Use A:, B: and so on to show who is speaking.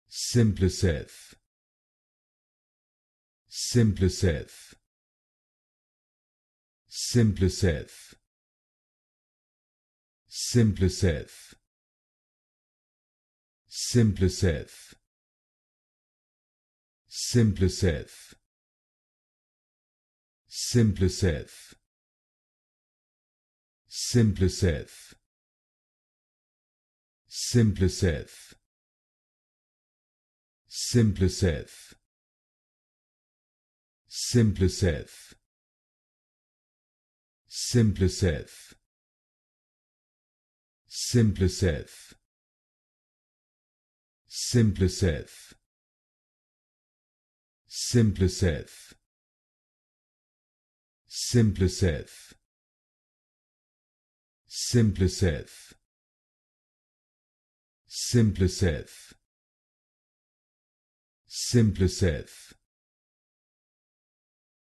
A: Simplicef, Simplicef, Simplicef, Simplicef, Simplicef, Simplicef, Simplicef, Simplicef, Simplicef, Simplicef, Simplicef, Simplicef, Simplicef, Simplicef, Simplicef, Simplicef, Simplicef, Simplicef, Simplicef,